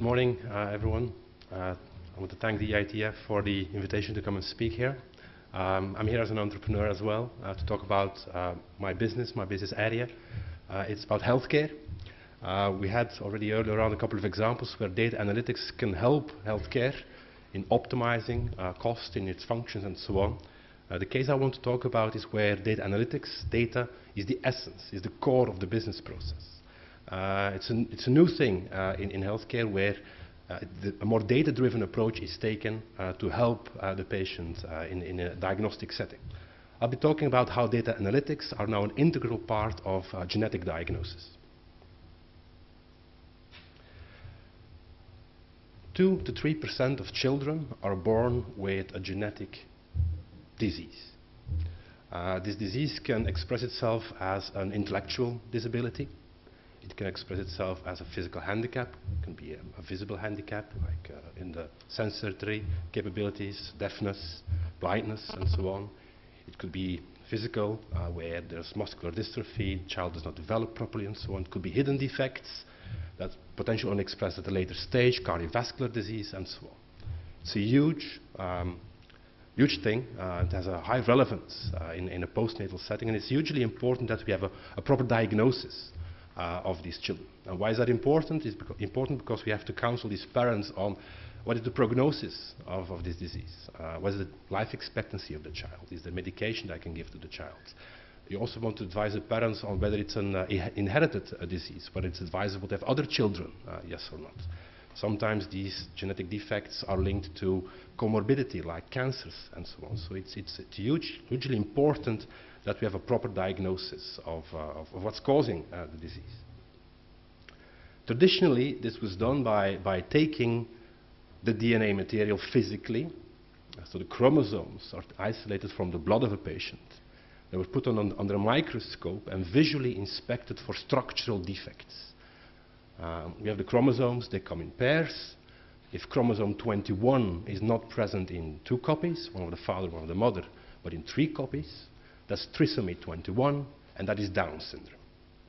Good morning, everyone. I want to thank the ITF for the invitation to come and speak here. I'm here as an entrepreneur as well to talk about my business area. It's about healthcare. We had already earlier on a couple of examples where data analytics can help healthcare in optimizing cost in its functions and so on. The case I want to talk about is where data analytics, data is the essence, is the core of the business process. It's a new thing in healthcare where a more data-driven approach is taken to help the patient in a diagnostic setting. I'll be talking about how data analytics are now an integral part of genetic diagnosis. 2 to 3% of children are born with a genetic disease. This disease can express itself as an intellectual disability. It can express itself as a physical handicap. It can be a visible handicap, like in the sensory capabilities, deafness, blindness, and so on. It could be physical, where there's muscular dystrophy, the child does not develop properly, and so on. It could be hidden defects that potentially unexpressed at a later stage, cardiovascular disease, and so on. It's a huge thing. It has a high relevance in a postnatal setting, and it's hugely important that we have a proper diagnosis of these children. And why is that important? It's important because we have to counsel these parents on what is the prognosis of this disease, what is the life expectancy of the child, is there medication that I can give to the child. You also want to advise the parents on whether it's an inherited disease, whether it's advisable to have other children, yes or not. Sometimes these genetic defects are linked to comorbidity, like cancers and so on. So it's hugely important that we have a proper diagnosis of what's causing the disease. Traditionally, this was done by taking the DNA material physically. So the chromosomes are isolated from the blood of a patient. They were put under a microscope and visually inspected for structural defects. We have the chromosomes, they come in pairs. If chromosome 21 is not present in 2 copies, one of the father, one of the mother, but in 3 copies, that's trisomy 21, and that is Down syndrome.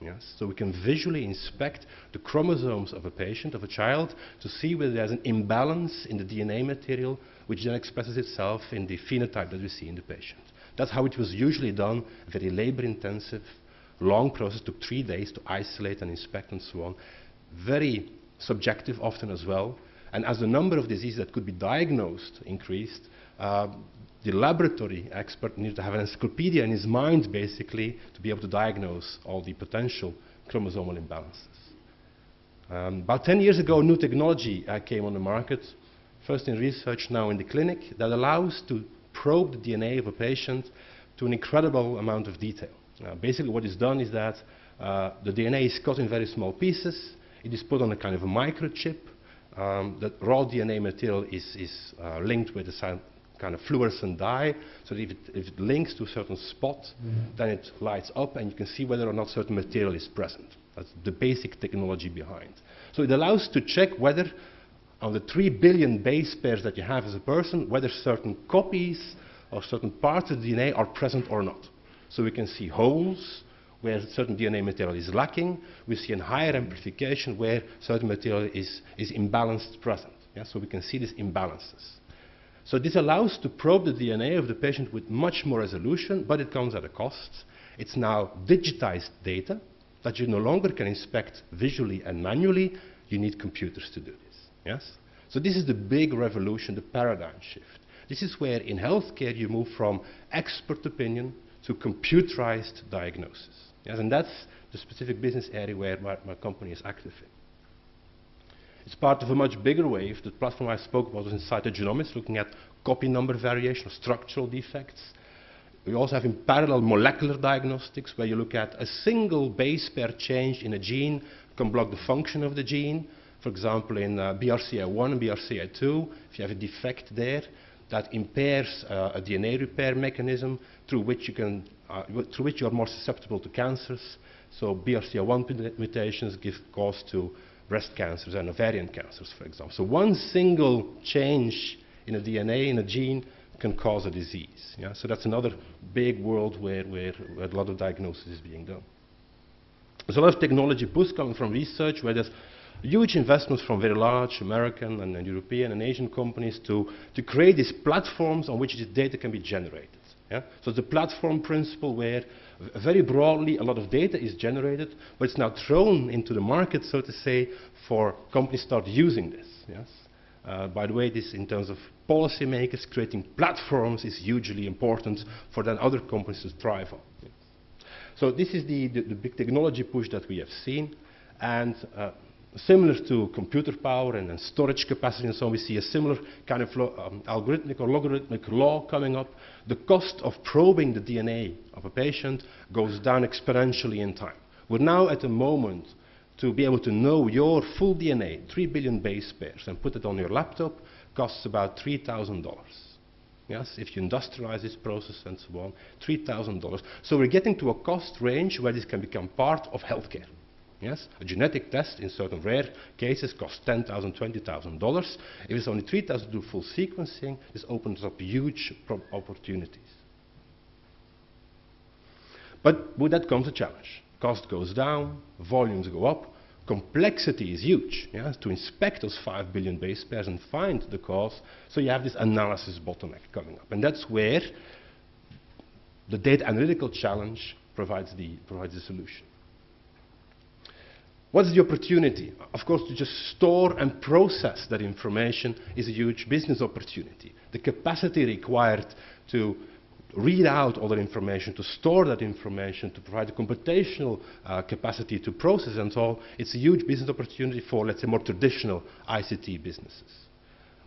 Yes? So we can visually inspect the chromosomes of a patient, of a child, to see whether there's an imbalance in the DNA material, which then expresses itself in the phenotype that we see in the patient. That's how it was usually done, very labor-intensive, long process, took 3 days to isolate and inspect and so on. Very subjective often as well. And as the number of diseases that could be diagnosed increased, the laboratory expert needed to have an encyclopedia in his mind, basically, to be able to diagnose all the potential chromosomal imbalances. About 10 years ago, new technology came on the market, first in research, now in the clinic, that allows to probe the DNA of a patient to an incredible amount of detail. Basically, what is done is that the DNA is cut in very small pieces. It is put on a kind of a microchip. The raw DNA material is linked with a kind of fluorescent dye, so that if it links to a certain spot, then it lights up and you can see whether or not certain material is present. That's the basic technology behind. So it allows to check whether on the 3 billion base pairs that you have as a person, whether certain copies or certain parts of the DNA are present or not. So we can see holes where certain DNA material is lacking. We see a higher amplification where certain material is imbalanced present. Yeah? So we can see these imbalances. So this allows to probe the DNA of the patient with much more resolution, but it comes at a cost. It's now digitized data that you no longer can inspect visually and manually. You need computers to do this. Yes? So this is the big revolution, the paradigm shift. This is where in healthcare you move from expert opinion to computerized diagnosis. Yes? And that's the specific business area where my company is active in. It's part of a much bigger wave. The platform I spoke about was in cytogenomics, looking at copy number variation or structural defects. We also have in parallel molecular diagnostics, where you look at a single base pair change in a gene can block the function of the gene. For example, in BRCA1 and BRCA2, if you have a defect there, that impairs a DNA repair mechanism through which you are more susceptible to cancers. So BRCA1 mutations give cause to breast cancers and ovarian cancers, for example. So one single change in a DNA, in a gene, can cause a disease. Yeah? So that's another big world where a lot of diagnosis is being done. There's a lot of technology push coming from research where there's huge investments from very large American and European and Asian companies to create these platforms on which this data can be generated. Yeah? So the platform principle where very broadly a lot of data is generated, but it's now thrown into the market, so to say, for companies to start using this. Yes? By the way, this in terms of policymakers, creating platforms is hugely important for then other companies to thrive on. Yes. So this is the big technology push that we have seen, and similar to computer power and storage capacity and so on, we see a similar kind of algorithmic or logarithmic law coming up. The cost of probing the DNA of a patient goes down exponentially in time. We're now at a moment to be able to know your full DNA, 3 billion base pairs, and put it on your laptop, costs about $3,000. Yes, if you industrialize this process and so on, $3,000. So we're getting to a cost range where this can become part of healthcare. Yes, a genetic test in certain rare cases costs $10,000, $20,000. If it's only $3,000 to do full sequencing, this opens up huge opportunities. But with that comes a challenge. Cost goes down, volumes go up, complexity is huge. Yes, to inspect those 5 billion base pairs and find the cause, so you have this analysis bottleneck coming up. And that's where the data analytical challenge provides the solution. What's the opportunity? Of course, to just store and process that information is a huge business opportunity. The capacity required to read out all that information, to store that information, to provide the computational capacity to process and so on, it's a huge business opportunity for, let's say, more traditional ICT businesses.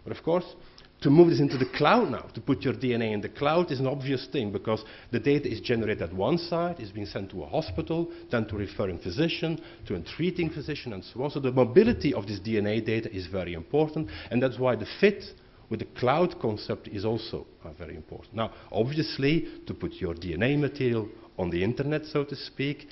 But of course, to move this into the cloud now, to put your DNA in the cloud is an obvious thing, because the data is generated at one side, is being sent to a hospital, then to a referring physician, to a treating physician, and so on. So the mobility of this DNA data is very important, and that's why the fit with the cloud concept is also very important. Now, obviously, to put your DNA material on the internet, so to speak,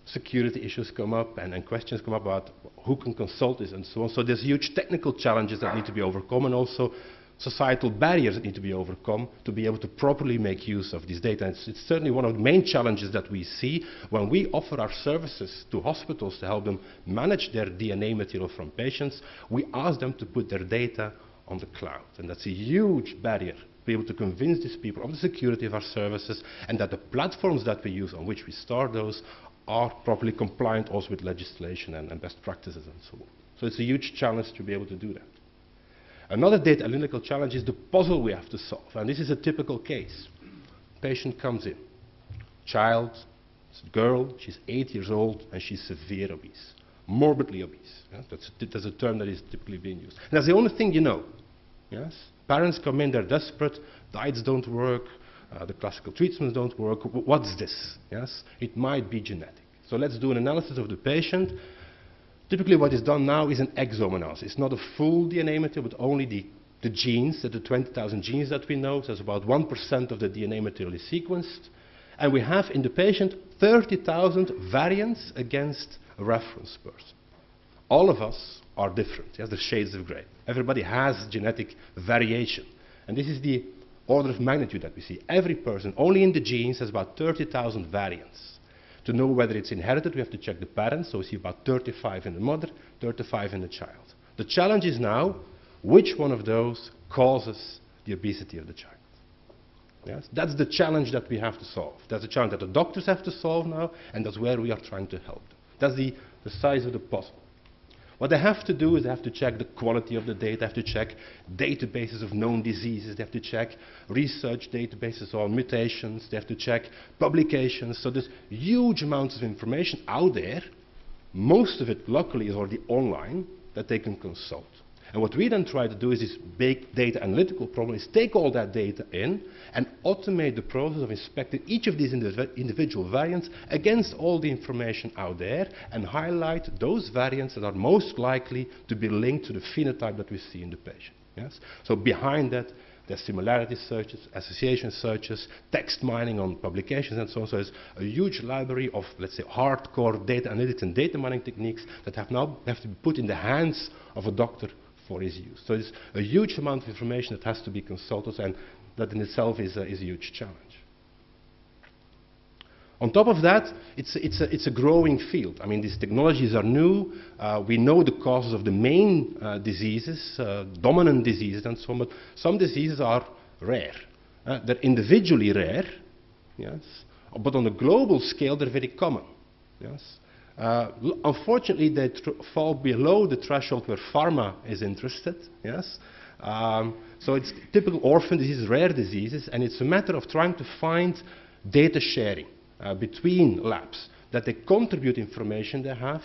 security issues come up and questions come up about who can consult this and so on. So there's huge technical challenges that need to be overcome, and also societal barriers that need to be overcome to be able to properly make use of this data. And it's certainly one of the main challenges that we see when we offer our services to hospitals to help them manage their DNA material from patients. We ask them to put their data on the cloud, and that's a huge barrier to be able to convince these people of the security of our services, and that the platforms that we use on which we store those are properly compliant also with legislation and best practices and so on. So it's a huge challenge to be able to do that. Another data analytical challenge is the puzzle we have to solve, and this is a typical case. Patient comes in, child, it's a girl, she's 8 years old, and she's severe obese, morbidly obese. Yeah? That's a term that is typically being used. And that's the only thing you know. Yes? Parents come in, they're desperate, diets don't work, the classical treatments don't work. What's this? Yes? It might be genetic. So let's do an analysis of the patient. Typically what is done now is an exome analysis. It's not a full DNA material, but only the genes, the 20,000 genes that we know. So that's about 1% of the DNA material is sequenced. And we have in the patient 30,000 variants against a reference person. All of us are different. Yes, the shades of gray. Everybody has genetic variation. And this is the order of magnitude that we see. Every person, only in the genes, has about 30,000 variants. To know whether it's inherited, we have to check the parents. So we see about 35 in the mother, 35 in the child. The challenge is now, which one of those causes the obesity of the child? Yes? That's the challenge that we have to solve. That's the challenge that the doctors have to solve now, and that's where we are trying to help them. That's the size of the puzzle. What they have to do is they have to check the quality of the data, they have to check databases of known diseases, they have to check research databases on mutations, they have to check publications. So there's huge amounts of information out there. Most of it, luckily, is already online that they can consult. And what we then try to do is this big data analytical problem is take all that data in and automate the process of inspecting each of these individual variants against all the information out there, and highlight those variants that are most likely to be linked to the phenotype that we see in the patient. Yes? So behind that, there's similarity searches, association searches, text mining on publications and so on. So there's a huge library of, let's say, hardcore data analytics and data mining techniques that have to be put in the hands of a doctor for his use. So it's a huge amount of information that has to be consulted, and that in itself is a huge challenge. On top of that, it's a growing field. I mean, these technologies are new. We know the causes of the main diseases, dominant diseases and so on, but some diseases are rare. They're individually rare, yes, but on a global scale, they're very common, yes. Unfortunately, they fall below the threshold where pharma is interested, yes. So it's typical orphan diseases, rare diseases, and it's a matter of trying to find data sharing between labs, that they contribute information they have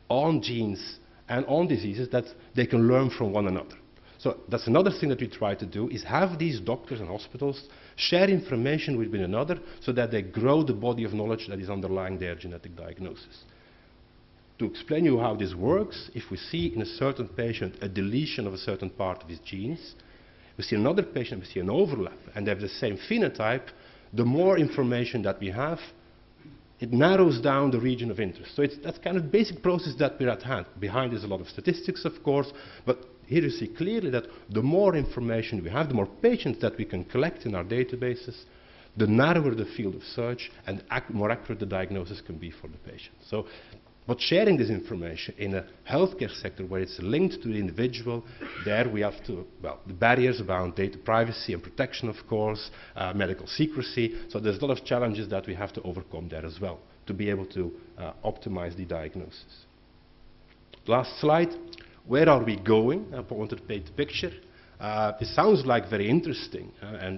on genes and on diseases that they can learn from one another. So that's another thing that we try to do, is have these doctors and hospitals share information with one another so that they grow the body of knowledge that is underlying their genetic diagnosis. To explain you how this works, if we see in a certain patient a deletion of a certain part of his genes, we see another patient, we see an overlap, and they have the same phenotype, the more information that we have, it narrows down the region of interest. So that's kind of basic process that we're at hand. Behind is a lot of statistics, of course, but here you see clearly that the more information we have, the more patients that we can collect in our databases, the narrower the field of search and more accurate the diagnosis can be for the patient. So, but sharing this information in a healthcare sector where it's linked to the individual, there we have to, well, the barriers around data privacy and protection, of course, medical secrecy. So there's a lot of challenges that we have to overcome there as well to be able to optimize the diagnosis. Last slide. Where are we going? I wanted to paint the picture. This sounds like very interesting,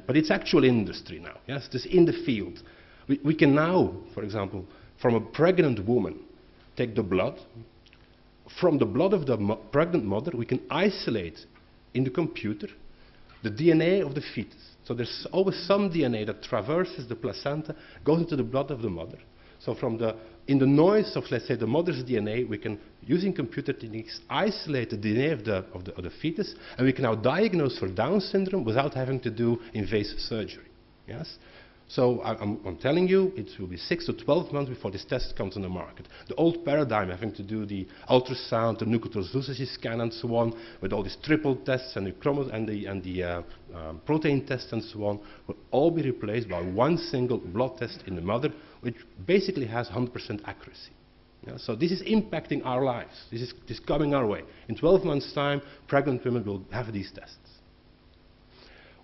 but it's actual industry now. Yes, it's in the field. We can now, for example, from a pregnant woman, take the blood. From the blood of the pregnant mother, we can isolate in the computer the DNA of the fetus. So there's always some DNA that traverses the placenta, goes into the blood of the mother. So in the noise of, let's say, the mother's DNA, we can, using computer techniques, isolate the DNA of the fetus, and we can now diagnose for Down syndrome without having to do invasive surgery. Yes? So I'm telling you, it will be 6 to 12 months before this test comes on the market. The old paradigm, having to do the ultrasound, the nucleosynthesis scan and so on, with all these triple tests and the protein tests and so on, will all be replaced by one single blood test in the mother, which basically has 100% accuracy. Yeah, so this is impacting our lives. This is coming our way. In 12 months' time, pregnant women will have these tests.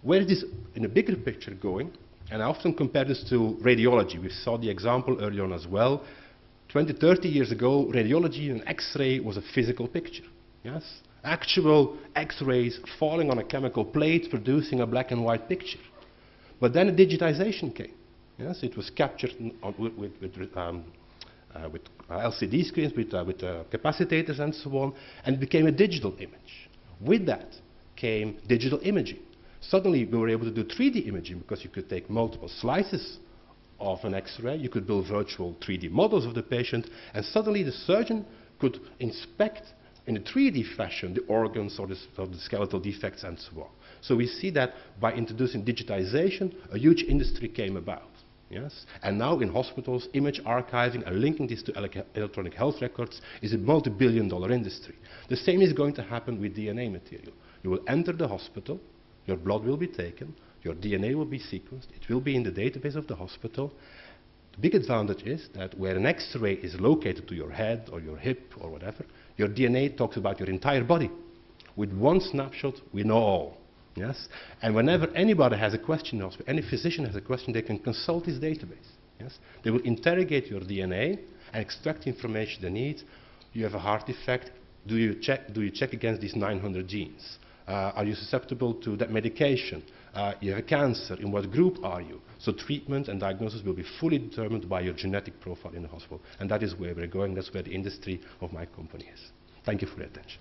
Where is this, in a bigger picture, going? And I often compare this to radiology. We saw the example earlier on as well. 20, 30 years ago, radiology and X-ray was a physical picture. Yes? Actual X-rays falling on a chemical plate, producing a black and white picture. But then a digitization came. Yes? It was captured with LCD screens, with capacitors and so on, and it became a digital image. With that came digital imaging. Suddenly we were able to do 3D imaging because you could take multiple slices of an X-ray, you could build virtual 3D models of the patient, and suddenly the surgeon could inspect in a 3D fashion the organs or the skeletal defects and so on. So we see that by introducing digitization, a huge industry came about. Yes? And now in hospitals, image archiving and linking this to electronic health records is a multi-billion-dollar industry. The same is going to happen with DNA material. You will enter the hospital, your blood will be taken, your DNA will be sequenced, it will be in the database of the hospital. The big advantage is that where an X-ray is located to your head or your hip or whatever, your DNA talks about your entire body. With one snapshot, we know all. Yes? And whenever anybody has a question, any physician has a question, they can consult this database. Yes? They will interrogate your DNA and extract the information they need. You have a heart defect, do you check against these 900 genes? Are you susceptible to that medication? You have a cancer, in what group are you? So treatment and diagnosis will be fully determined by your genetic profile in the hospital. And that is where we're going, that's where the industry of my company is. Thank you for your attention.